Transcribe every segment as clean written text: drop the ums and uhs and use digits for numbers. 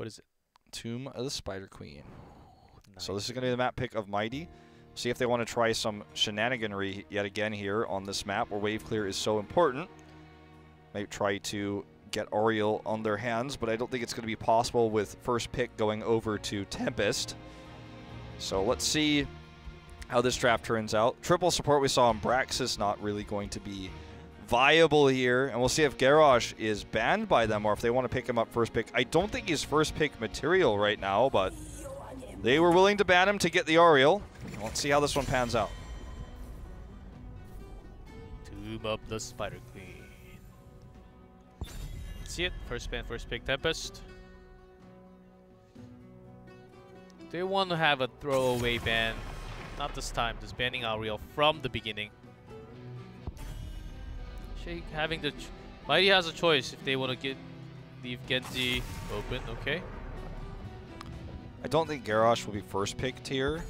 What is it? Tomb of the Spider Queen. Nice. So this is going to be the map pick of Mighty. See if they want to try some shenaniganry yet again here on this map where wave clear is so important. Might try to get Ariel on their hands, but I don't think it's going to be possible with first pick going over to Tempest. So let's see how this draft turns out. Triple support we saw on Braxis not really going to be viable here, and we'll see if Garrosh is banned by them or if they want to pick him up first pick. I don't think he's first pick material right now, but they were willing to ban him to get the Ariel. Let's see how this one pans out. Tomb of the Spider Queen. See it? First ban, first pick Tempest. They want to have a throwaway ban. Not this time, just banning Ariel from the beginning. Having the Mighty has a choice if they want to leave Genji open, okay? I don't think Garrosh will be first picked here.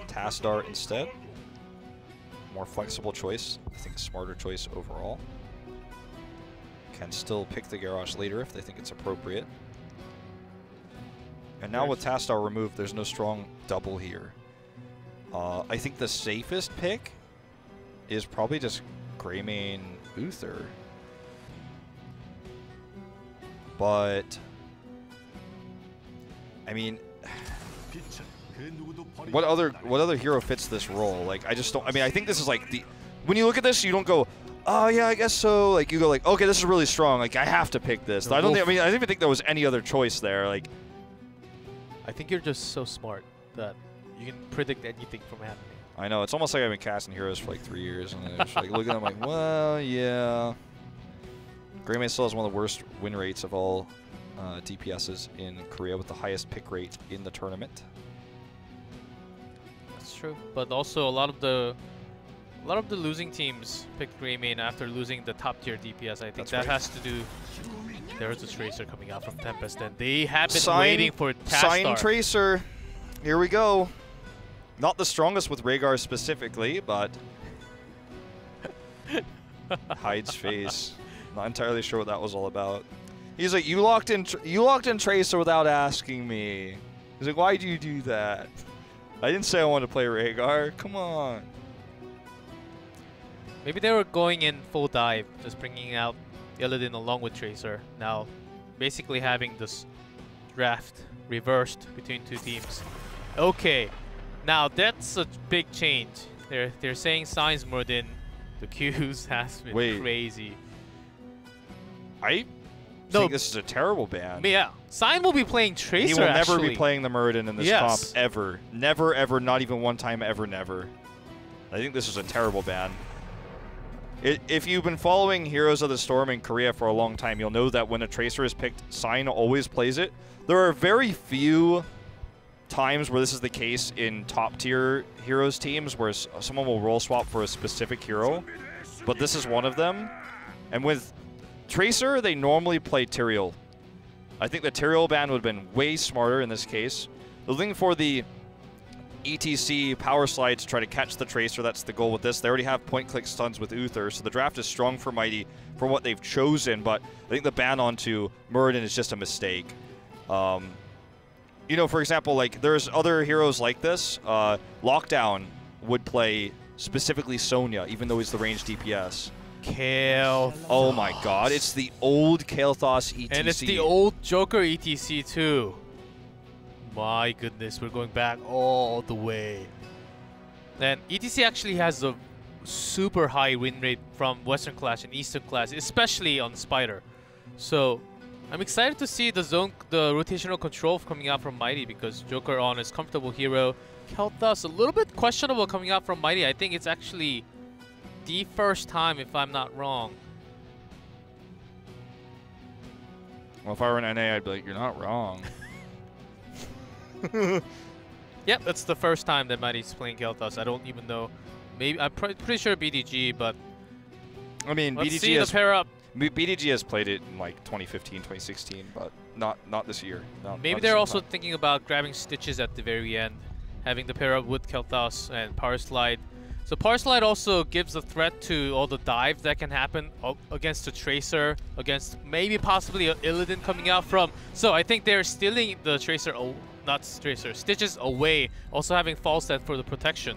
Tasdar instead. More flexible choice. I think a smarter choice overall. Can still pick the Garrosh later if they think it's appropriate. And now with Tasdar removed, there's no strong double here. I think the safest pick is probably just Greymane Uther. But I mean, what other hero fits this role? Like, I just don't. I mean, I think this is like the. When you look at this, you don't go, oh yeah, I guess so. Like, you go like, okay, this is really strong. Like, I have to pick this. I don't think. I mean, I don't even think there was any other choice there. Like, I think you're just so smart that you can predict anything from happening. I know, it's almost like I've been casting heroes for like 3 years, and I just like look at them like, well, yeah. Greymane still has one of the worst win rates of all DPSs in Korea, with the highest pick rate in the tournament. That's true, but also a lot of the losing teams picked Greymane after losing the top tier DPS. I think that has to do. There's a Tracer coming out from Tempest, and they have been waiting for Tastar. Sign Tracer. Here we go. Not the strongest with Rhaegar specifically, but hides face. Not entirely sure what that was all about. He's like, you locked in Tracer without asking me. He's like, why'd you do that? I didn't say I wanted to play Rhaegar. Come on. Maybe they were going in full dive, just bringing out Illidan along with Tracer. Now, basically having this draft reversed between two teams. Okay. Now that's a big change. They're saying Signs more than the Qs has been crazy. I think this is a terrible ban. Yeah, Sign will be playing Tracer. He will never be playing the Muradin in this comp ever. Never, ever, not even one time ever, never. I think this is a terrible ban. If you've been following Heroes of the Storm in Korea for a long time, you'll know that when a Tracer is picked, Sign always plays it. There are very few times where this is the case in top tier heroes teams where someone will role swap for a specific hero, but this is one of them. And with Tracer, they normally play Tyrael. I think the Tyrael ban would have been way smarter in this case. They're looking for the ETC power slide to try to catch the Tracer. That's the goal with this. They already have point-click stuns with Uther, so the draft is strong for Mighty for what they've chosen, but I think the ban onto Muradin is just a mistake. You know, for example, like, there's other heroes like this. Lockdown would play specifically Sonya, even though he's the ranged DPS. Kael'thas. Oh my god, it's the old Kael'thas ETC. And it's the old Joker ETC too. My goodness, we're going back all the way. And ETC actually has a super high win rate from Western Clash and Eastern Clash, especially on Spider. So I'm excited to see the rotational control coming out from Mighty, because Joker on his comfortable hero. Kael'thas a little bit questionable coming out from Mighty. I think it's actually the first time, if I'm not wrong. Well, if I were an NA, I'd be like, you're not wrong. Yep, that's the first time that Mighty's playing Kael'thas. I don't even know. Maybe I'm pretty sure BDG, but I mean, let's see the pair up. BDG has played it in like 2015, 2016, but not this year. Maybe they're also thinking about grabbing Stitches at the very end, having the pair up with Kael'thas and Power Slide. So Power Slide also gives a threat to all the dives that can happen against the Tracer, against maybe possibly a Illidan coming out from. So I think they're stealing the Tracer, not Tracer, Stitches away, also having False Death for the protection.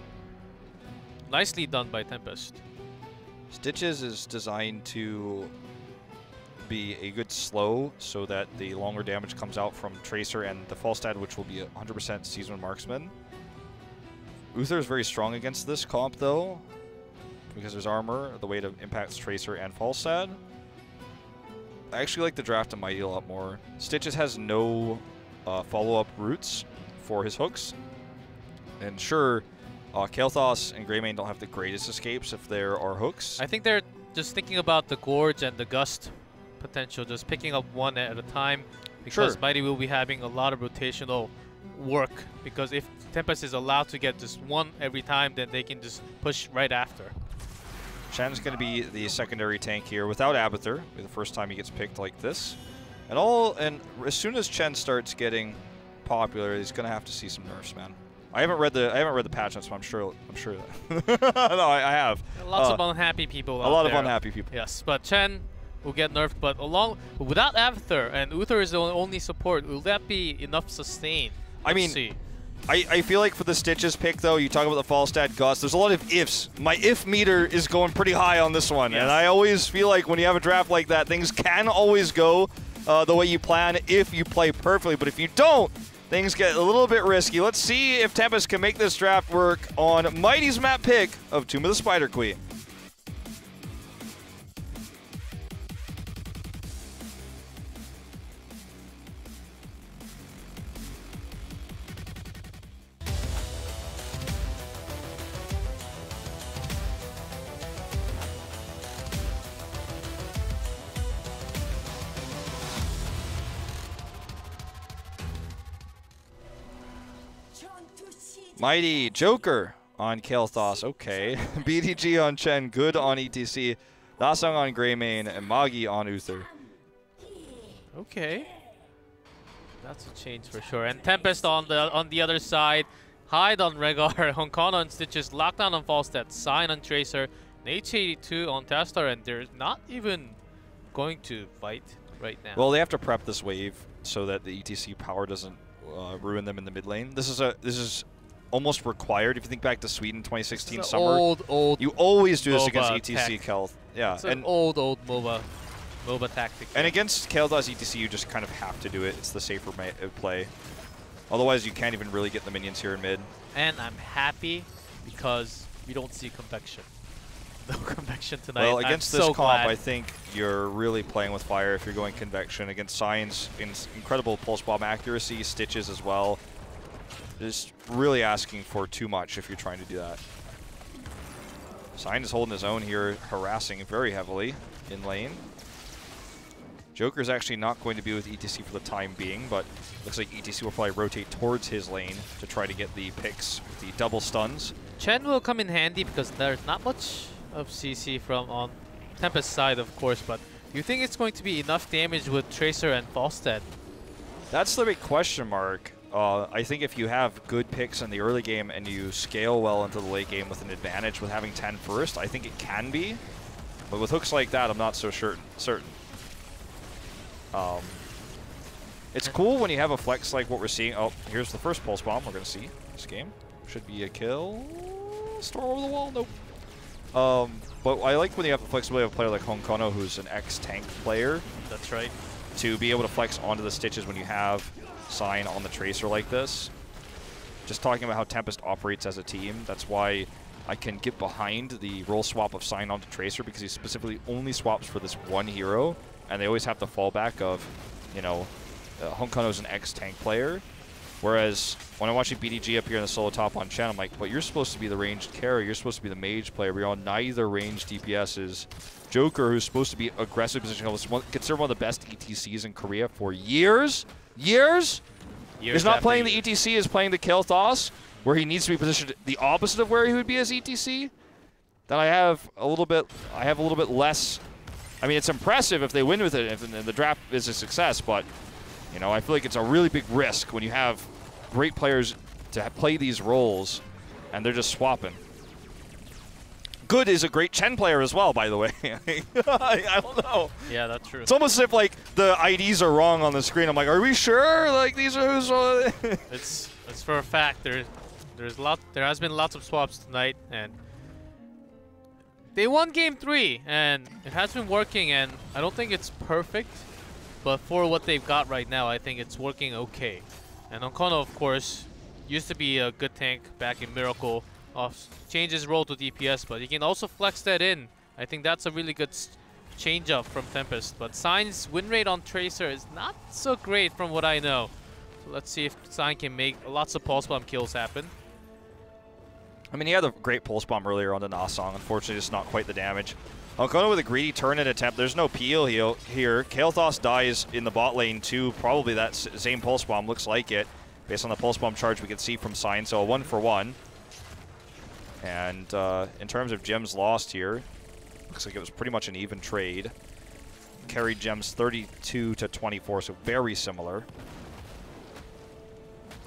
Nicely done by Tempest. Stitches is designed to be a good slow so that the longer damage comes out from Tracer and the False Death, which will be 100% Seasoned Marksman. Uther is very strong against this comp, though, because there's armor, the way it impacts Tracer and Falstad. I actually like the draft of Mighty a lot more. Stitches has no follow-up routes for his hooks. And sure, Kael'thas and Greymane don't have the greatest escapes if there are hooks. I think they're just thinking about the Gorge and the Gust potential, just picking up one at a time, because sure, Mighty will be having a lot of rotational work, because if Tempest is allowed to get just one every time, then they can just push right after. Chen's going to be the secondary tank here without Abathur. It'll be the first time he gets picked like this. And as soon as Chen starts getting popular, he's going to have to see some nerfs, man. I haven't read the patch notes, but I'm sure that no, I have. Lots of unhappy people out there. A lot of unhappy people. Yes, but Chen will get nerfed, but without Abathur and Uther is the only support, will that be enough sustain? Let's see. I feel like for the Stitches pick, though, you talk about the Falstad Gust, there's a lot of ifs. My if meter is going pretty high on this one, yes. And I always feel like when you have a draft like that, things can always go the way you plan if you play perfectly, but if you don't, things get a little bit risky. Let's see if Tempest can make this draft work on Mighty's map pick of Tomb of the Spider Queen. Mighty Joker on Kael'thas, okay. BDG on Chen, good on ETC. Dasung on Greymane, and Magi on Uther. Okay. That's a change for sure. And Tempest on the other side. Hide on Rehgar, Honkana on Stitches, Lockdown on Falstad, Sign on Tracer, H82 on Tastar, and they're not even going to fight right now. Well, they have to prep this wave so that the ETC power doesn't ruin them in the mid lane. This is almost required. If you think back to Sweden 2016 summer, old you always do this MOBA against ETC Kelth. Yeah, it's an old MOBA tactic. And against Kael'thas ETC, you just kind of have to do it. It's the safer play. Otherwise, you can't even really get the minions here in mid. And I'm happy because we don't see convection. No convection tonight. Well, against this comp, I think you're really playing with fire if you're going convection. Against Signs, incredible pulse bomb accuracy, Stitches as well. Just really asking for too much if you're trying to do that. Sign is holding his own here, harassing very heavily in lane. Joker's actually not going to be with ETC for the time being, but looks like ETC will probably rotate towards his lane to try to get the picks with the double stuns. Chen will come in handy because there's not much of CC from on Tempest's side, of course, but do you think it's going to be enough damage with Tracer and Falstad? That's the big question mark. I think if you have good picks in the early game and you scale well into the late game with an advantage with having 10 first, I think it can be. But with hooks like that, I'm not so certain. It's cool when you have a flex like what we're seeing. Oh, here's the first pulse bomb we're going to see this game. Should be a kill. Storm over the wall? Nope. But I like when you have the flexibility of a player like Honkono, who's an ex-tank player. That's right. To be able to flex onto the Stitches when you have Sign on the Tracer like this. Just talking about how Tempest operates as a team. That's why I can get behind the role swap of Sign onto Tracer, because he specifically only swaps for this one hero, and they always have the fallback of, you know, Honkono's an ex-tank player. Whereas when I'm watching BDG up here in the solo top on Chen, I'm like, but you're supposed to be the ranged carry, you're supposed to be the mage player. We're on neither ranged DPSs. Joker, who's supposed to be aggressive position, considered one of the best ETCs in Korea for years. Years is not playing the ETC, is playing the Kael'thas, where he needs to be positioned the opposite of where he would be as ETC. Then I have a little bit less. I mean, it's impressive if they win with it and the draft is a success, but you know, I feel like it's a really big risk when you have great players to play these roles and they're just swapping. Good is a great Chen player as well, by the way. I don't know. Yeah, that's true. It's almost as if like the IDs are wrong on the screen. I'm like, are we sure? Like these are who's? It's for a fact. There has been lots of swaps tonight, and they won game 3, and it has been working. And I don't think it's perfect, but for what they've got right now, I think it's working okay. And Onkono, of course, used to be a good tank back in Miracle. Change his role to DPS, but he can also flex that in. I think that's a really good change up from Tempest. But Sign's win rate on Tracer is not so great from what I know. So let's see if Sign can make lots of pulse bomb kills happen. I mean, he had a great pulse bomb earlier on the Nasong. Unfortunately, just not quite the damage. Onkono with a greedy turn and attempt. There's no peel here. Kael'thas dies in the bot lane too. Probably that same pulse bomb, looks like it. Based on the pulse bomb charge we can see from Sign, so a 1-for-1. And in terms of gems lost here, looks like it was pretty much an even trade. Carried gems 32 to 24, so very similar.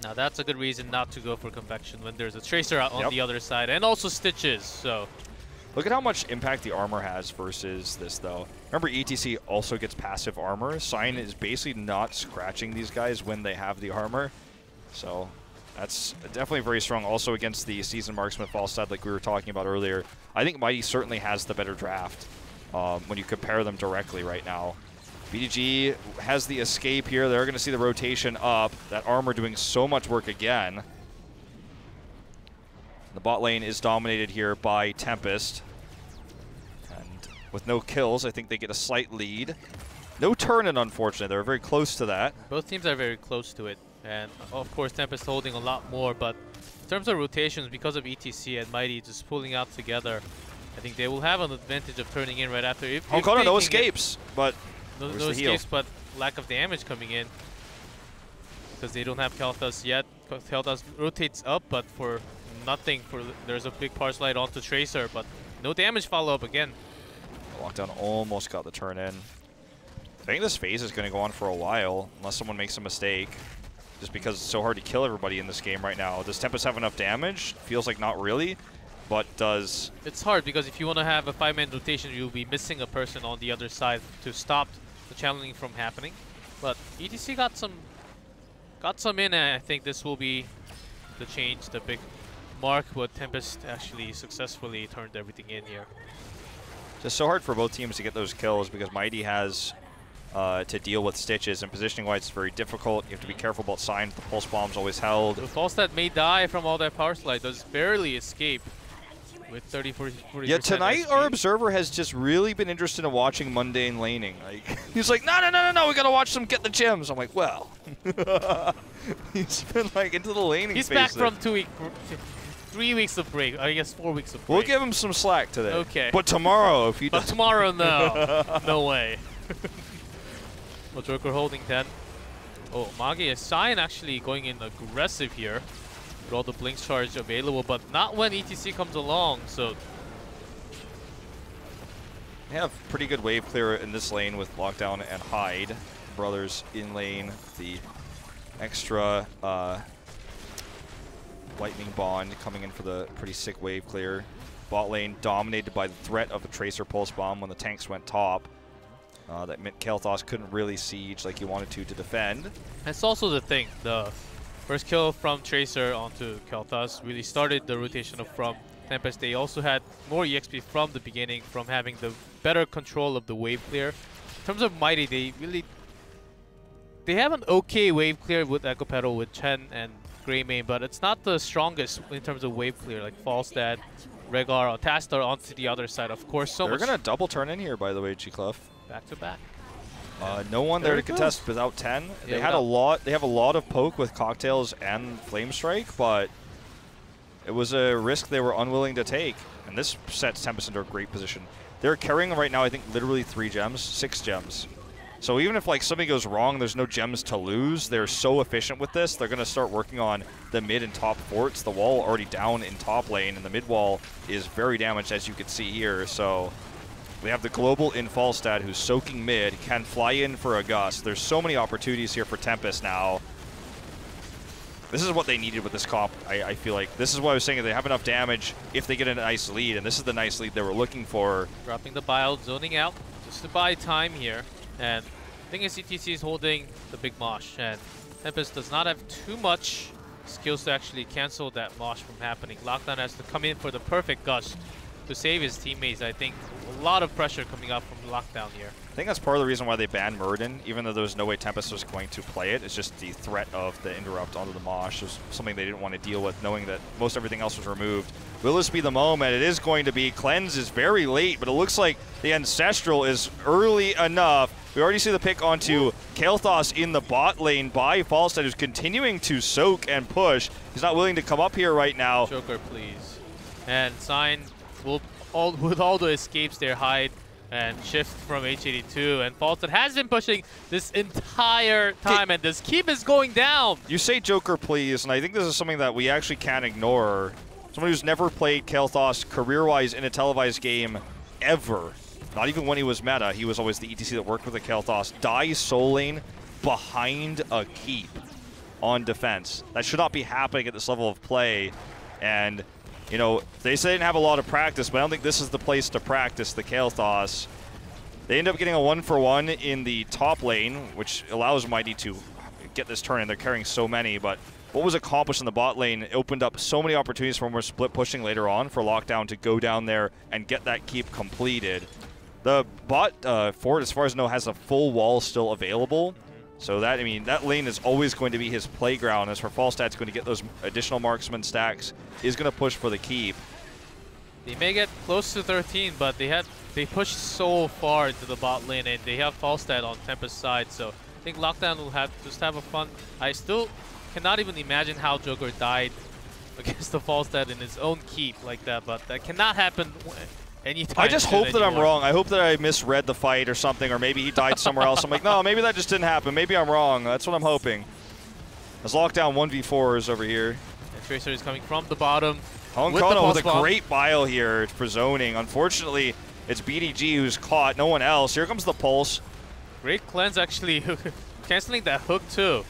Now that's a good reason not to go for Convection when there's a Tracer out on the other side, and also Stitches, so... Look at how much impact the armor has versus this, though. Remember, ETC also gets passive armor. Sign is basically not scratching these guys when they have the armor, so... That's definitely very strong. Also against the Seasoned Marksman Falstad, like we were talking about earlier. I think Mighty certainly has the better draft when you compare them directly right now. BDG has the escape here. They're going to see the rotation up. That armor doing so much work again. The bot lane is dominated here by Tempest. And with no kills, I think they get a slight lead. No turn-in, unfortunately. They're very close to that. Both teams are very close to it. And of course, Tempest holding a lot more, but in terms of rotations, because of ETC and Mighty just pulling out together, I think they will have an advantage of turning in right after. Onkono, no escapes, but no escapes, but lack of damage coming in because they don't have Kael'thas yet. Kael'thas rotates up, but for nothing. There's a big parse light onto Tracer, but no damage follow up again. Lockdown almost got the turn in. I think this phase is going to go on for a while, unless someone makes a mistake. Just because it's so hard to kill everybody in this game right now. Does Tempest have enough damage? Feels like not really, but does... It's hard because if you want to have a 5-man rotation, you'll be missing a person on the other side to stop the channeling from happening. But ETC got some in, and I think this will be the change, the big mark, but Tempest actually successfully turned everything in here. Just so hard for both teams to get those kills because Mighty has... to deal with Stitches, and positioning-wise it's very difficult. You have to be careful about Sign. The pulse bomb's always held. The Falstad may die from all that power slide, does barely escape with 30-40%. Yeah, tonight XP. our observer has just really been interested in watching mundane laning. Like he's like, no, we gotta watch them get the gems. I'm like, well, he's been like into the laning. He's back from 3 weeks of break. I guess 4 weeks of break. We'll give him some slack today. Okay. But tomorrow, if he does. But tomorrow, no, no way. Well, Joker holding 10. Oh, Magi is Sign actually going in aggressive here with all the Blink charge available, but not when ETC comes along, so... They have pretty good wave clear in this lane with Lockdown and Hyde. Brothers in lane, the extra Lightning Bond coming in for the pretty sick wave clear. Bot lane dominated by the threat of a Tracer Pulse Bomb when the tanks went top. That meant Kael'thas couldn't really siege like he wanted to defend. That's also the thing. The first kill from Tracer onto Kael'thas really started the rotation from Tempest. They also had more EXP from the beginning from having the better control of the wave clear. In terms of Mighty, they have an okay wave clear with Echo Pedal with Chen and Greymane, but it's not the strongest in terms of wave clear, like Falstad, Rehgar, or Tastar onto the other side. Of course, They're going to double turn in here, by the way, G-Cluff. Back to back. No one there to contest without 10. Yeah, they have a lot of poke with Cocktails and Flame Strike, but it was a risk they were unwilling to take. And this sets Tempest into a great position. They're carrying right now, I think, literally 6 gems. So even if like something goes wrong, there's no gems to lose. They're so efficient with this. They're going to start working on the mid and top forts. The wall already down in top lane, and the mid wall is very damaged, as you can see here. So we have the global in Falstad, who's soaking mid, can fly in for a gust. There's so many opportunities here for Tempest now. This is what they needed with this comp, I feel like. This is what I was saying, they have enough damage if they get a nice lead, and this is the nice lead they were looking for. Dropping the bio, zoning out, just to buy time here. And I think CTC is holding the big mosh, and Tempest does not have too much skills to actually cancel that mosh from happening. Lockdown has to come in for the perfect gush to save his teammates. I think a lot of pressure coming up from Lockdown here. I think that's part of the reason why they banned Muradin, even though there was no way Tempest was going to play it. It's just the threat of the interrupt onto the mosh was something they didn't want to deal with, knowing that most everything else was removed. Will this be the moment? It is going to be. Cleanse is very late, but it looks like the Ancestral is early enough. We already see the pick onto Kael'thas in the bot lane by Falstad, who's continuing to soak and push. He's not willing to come up here right now. Joker, please. And Sign will, with all the escapes there, hide and shift from H82. And Falstad has been pushing this entire time, and this keep is going down. You say Joker, please, and I think this is something that we actually can't ignore. Someone who's never played Kael'thas career-wise in a televised game ever. Not even when he was meta, he was always the ETC that worked with the Kael'thas. Dies soul lane behind a keep on defense. That should not be happening at this level of play. And, you know, they say they didn't have a lot of practice, but I don't think this is the place to practice the Kael'thas. They end up getting a 1-for-1 in the top lane, which allows Mighty to get this turn, and they're carrying so many, but what was accomplished in the bot lane opened up so many opportunities for more split pushing later on for Lockdown to go down there and get that keep completed. The bot fort, as far as I know, has a full wall still available. So that, I mean, that lane is always going to be his playground. As for Falstad's going to get those additional marksman stacks, is going to push for the keep. They may get close to 13, but they pushed so far into the bot lane, and they have Falstad on Tempest's side. So I think Lockdown will just have a fun. I still cannot even imagine how Joker died against the Falstad in his own keep like that, but that cannot happen anytime. I just hope that I'm wrong. I hope that I misread the fight or something, or maybe he died somewhere else. I'm like, no, maybe that just didn't happen. Maybe I'm wrong. That's what I'm hoping. As Lockdown 1v4s over here. And Tracer is coming from the bottom. Honkono with a great bile here for zoning. Unfortunately, it's BDG who's caught, no one else. Here comes the pulse. Great cleanse actually, canceling that hook too.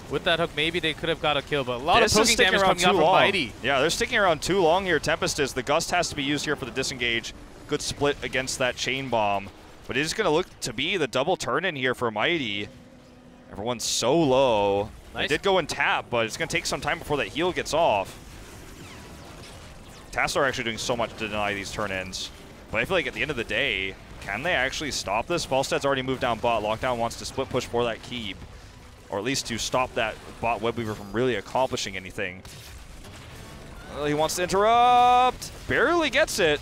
With that hook, maybe they could have got a kill, but a lot of poking damage coming out from Mighty. Yeah, they're sticking around too long here. Tempest is. The Gust has to be used here for the disengage. Good split against that chain bomb. But it is going to look to be the double turn in here for Mighty. Everyone's so low. Nice. They did go and tap, but it's going to take some time before that heal gets off. Tassel are actually doing so much to deny these turn-ins. But I feel like at the end of the day, can they actually stop this? Falstad's already moved down bot. Lockdown wants to split push for that keep. Or at least to stop that bot Webweaver from really accomplishing anything. Well, he wants to interrupt. Barely gets it.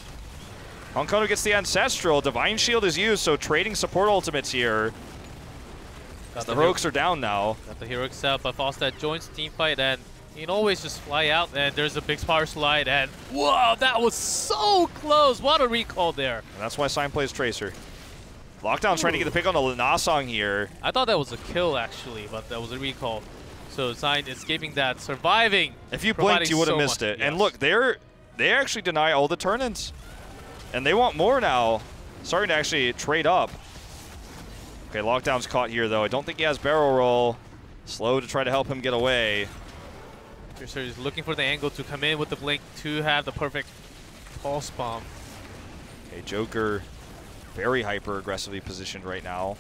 Honkono gets the Ancestral. Divine Shield is used, so trading support ultimates here. The heroics are down now. Got the heroics out, but Falstad joins the team fight, and you can always just fly out, and there's a big power slide, and whoa, that was so close. What a recall there. And that's why Sign plays Tracer. Lockdown's trying to get the pick on the Nasong here. I thought that was a kill, actually, but that was a recall. So Sign escaping that, surviving. If you blinked, you would have missed it. Yes. And look, they actually deny all the turn-ins. And they want more now. Starting to actually trade up. Okay, Lockdown's caught here, though. I don't think he has barrel roll. Slow to try to help him get away. Tracer is looking for the angle to come in with the blink to have the perfect pulse bomb. Okay, Joker very hyper-aggressively positioned right now.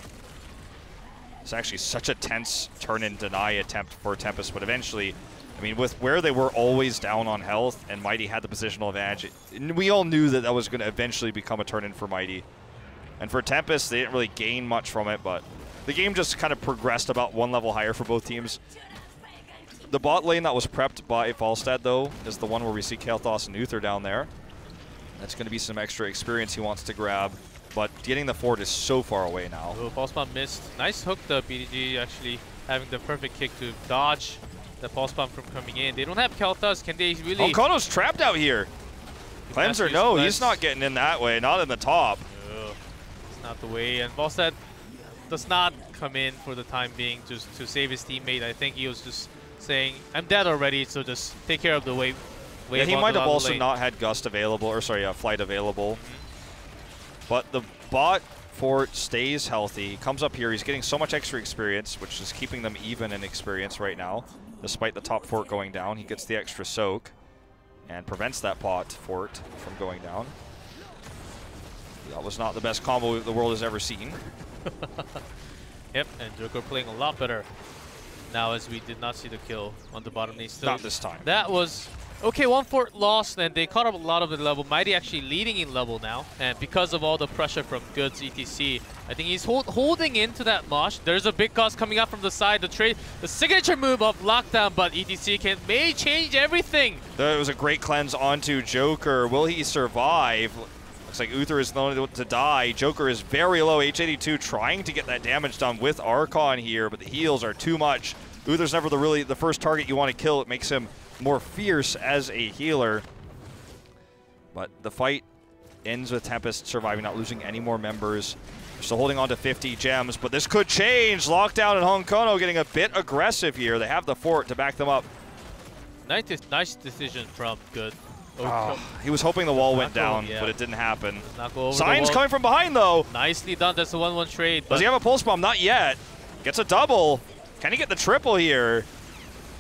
It's actually such a tense turn-in deny attempt for Tempest, but eventually, I mean, with where they were always down on health and Mighty had the positional advantage, we all knew that that was going to eventually become a turn-in for Mighty. And for Tempest, they didn't really gain much from it, but the game just kind of progressed about one level higher for both teams. The bot lane that was prepped by Falstad, though, is the one where we see Kael'thas and Uther down there. That's going to be some extra experience he wants to grab. But getting the fort is so far away now. Oh, pulse bomb missed. Nice hook, the BDG actually having the perfect kick to dodge the pulse bomb from coming in. They don't have Kael'thas. Can they really... Honkono's trapped out here. Cleanser, no, he's not getting in that way. Not in the top. Oh, it's not the way. And Falstad does not come in for the time being just to save his teammate. I think he was just saying, I'm dead already, so just take care of the wave. Yeah, he might have also not had Gust available, or sorry, Flight available. But the bot fort stays healthy. He comes up here. He's getting so much extra experience, which is keeping them even in experience right now. despite the top fort going down. He gets the extra soak and prevents that bot fort from going down. That was not the best combo the world has ever seen. Yep, and Joker playing a lot better now, as we did not see the kill on the bottom lane. Not this time. That was okay. One fort lost, and they caught up a lot of the level. Mighty actually leading in level now, and because of all the pressure from Goods ETC, I think he's holding into that mosh. There's a big cost coming up from the side. The signature move of lockdown, but ETC may change everything. That was a great cleanse onto Joker. Will he survive? Looks like Uther is the only one to die. Joker is very low. H82 trying to get that damage done with Archon here, but the heals are too much. Uther's never the first target you want to kill. It makes him more fierce as a healer. But the fight ends with Tempest surviving, not losing any more members. They're still holding on to 50 gems, but this could change. Lockdown and Honkono getting a bit aggressive here. They have the fort to back them up. Nice decision from Good. He was hoping the wall went down, but it didn't happen. Signs coming from behind, though. Nicely done. That's a 1-1 trade. Does he have a pulse bomb? Not yet. Gets a double. Can he get the triple here?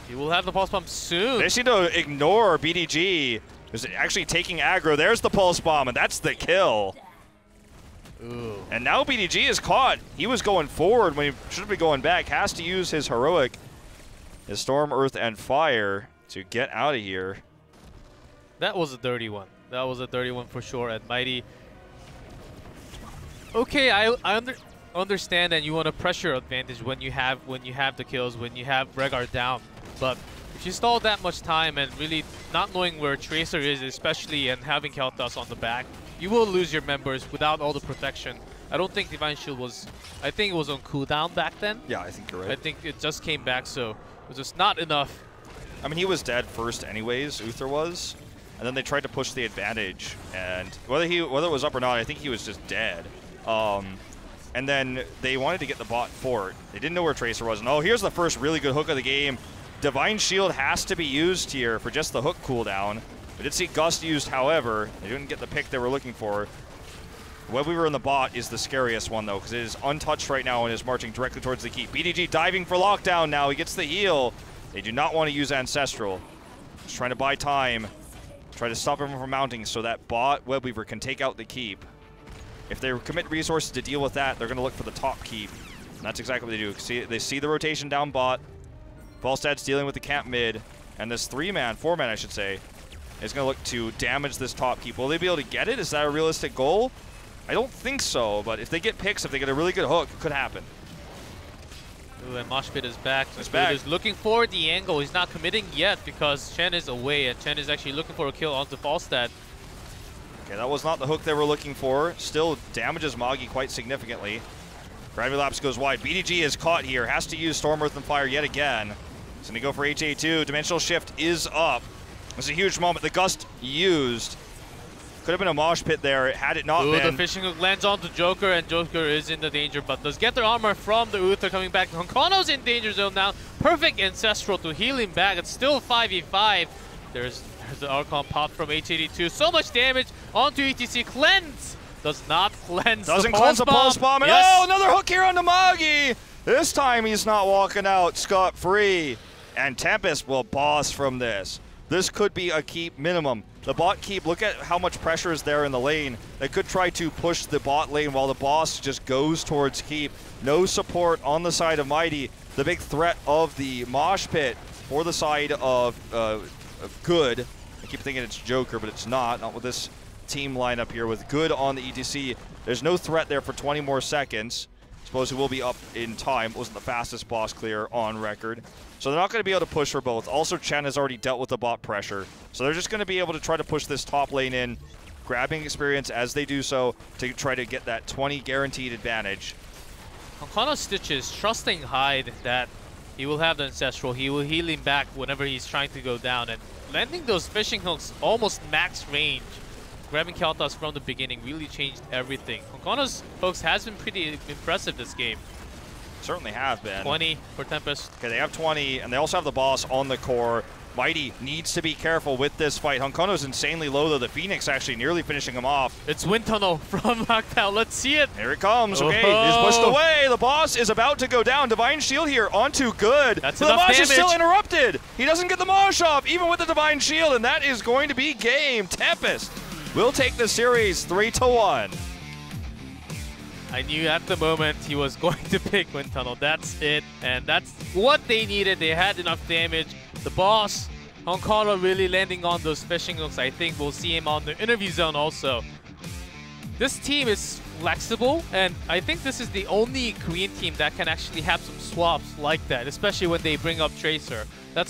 He will have the pulse bomb soon. They seem to ignore BDG. Who's actually taking aggro. There's the pulse bomb, and that's the kill. Ooh. And now BDG is caught. He was going forward when he should be going back. Has to use his heroic, his Storm, Earth, and Fire to get out of here. That was a dirty one. That was a dirty one for sure. And Mighty. Okay, I understand that you want a pressure advantage when you have the kills, when you have Rhaegar down. But if you stall that much time and really not knowing where Tracer is, especially, and having Kel'Thas on the back, you will lose your members without all the protection. I don't think Divine Shield was. I think it was on cooldown back then. Yeah, I think you're right. I think it just came back, so it was just not enough. I mean, he was dead first anyways, Uther was. And then they tried to push the advantage, and whether it was up or not, I think he was just dead. And then they wanted to get the bot fort. They didn't know where Tracer was, and here's the first really good hook of the game. Divine Shield has to be used here for just the hook cooldown. We did see Gust used, however. They didn't get the pick they were looking for. Webweaver in the bot is the scariest one, though, because it is untouched right now and is marching directly towards the keep. BDG diving for lockdown now. He gets the heal. They do not want to use Ancestral. Just trying to buy time. Try to stop him from mounting so that bot Webweaver can take out the keep. If they commit resources to deal with that, they're going to look for the top keep. And that's exactly what they do. They see the rotation down bot. Falstad's dealing with the camp mid. And this 4-man, I should say, is going to look to damage this top keep. Will they be able to get it? Is that a realistic goal? I don't think so, but if they get picks, if they get a really good hook, it could happen. Ooh, and Moshpit is back. He's back. He's looking for the angle. He's not committing yet because Chen is away, and Chen is actually looking for a kill onto Falstad. Okay, that was not the hook they were looking for. Still damages Magi quite significantly. Gravity Lapse goes wide. BDG is caught here. Has to use Storm, Earth, and Fire yet again. He's going to go for HA2. Dimensional Shift is up. It's a huge moment. The Gust used. Could have been a mosh pit there had it not been. The fishing hook lands onto Joker, and Joker is in the danger, but does get their armor from the Uther coming back. Honkono's in danger zone now. Perfect Ancestral to heal him back. It's still 5v5. There's the Archon pop from H82. So much damage onto ETC. Cleanse! Does not cleanse. Doesn't cleanse the pulse bomb. And yes. Another hook here onto Magi. This time he's not walking out scot-free. And Tempest will boss from this. This could be a keep minimum. The bot keep, look at how much pressure is there in the lane. They could try to push the bot lane while the boss just goes towards keep. No support on the side of Mighty. The big threat of the mosh pit for the side of Good. I keep thinking it's Joker, but it's not. Not with this team lineup here with Good on the ETC. There's no threat there for 20 more seconds. Suppose he will be up in time. It wasn't the fastest boss clear on record. So they're not going to be able to push for both. Also, Chen has already dealt with the bot pressure. So they're just going to be able to try to push this top lane in, grabbing experience as they do so to try to get that 20 guaranteed advantage. Honkono Stitches trusting Hyde that he will have the Ancestral. He will heal him back whenever he's trying to go down. And landing those fishing hooks almost max range. Grabbing Kel'Thas from the beginning really changed everything. Honkono's hooks has been pretty impressive this game. Certainly have been. 20 for Tempest. Okay, they have 20, and they also have the boss on the core. Mighty needs to be careful with this fight. Hunkono's insanely low, though. The Phoenix actually nearly finishing him off. It's Wind Tunnel from Lockdown. Let's see it. Here it comes. Okay, he's pushed away. The boss is about to go down. Divine Shield here onto good. That's the enough Maj damage. is still interrupted. He doesn't get the Maj off, even with the Divine Shield, and that is going to be game. Tempest will take the series 3-1. I knew at the moment he was going to pick Wind Tunnel. That's it, and that's what they needed. They had enough damage. The boss, Hunkono, really landing on those fishing hooks. I think we'll see him on the interview zone also. This team is flexible, and I think this is the only Korean team that can actually have some swaps like that, especially when they bring up Tracer.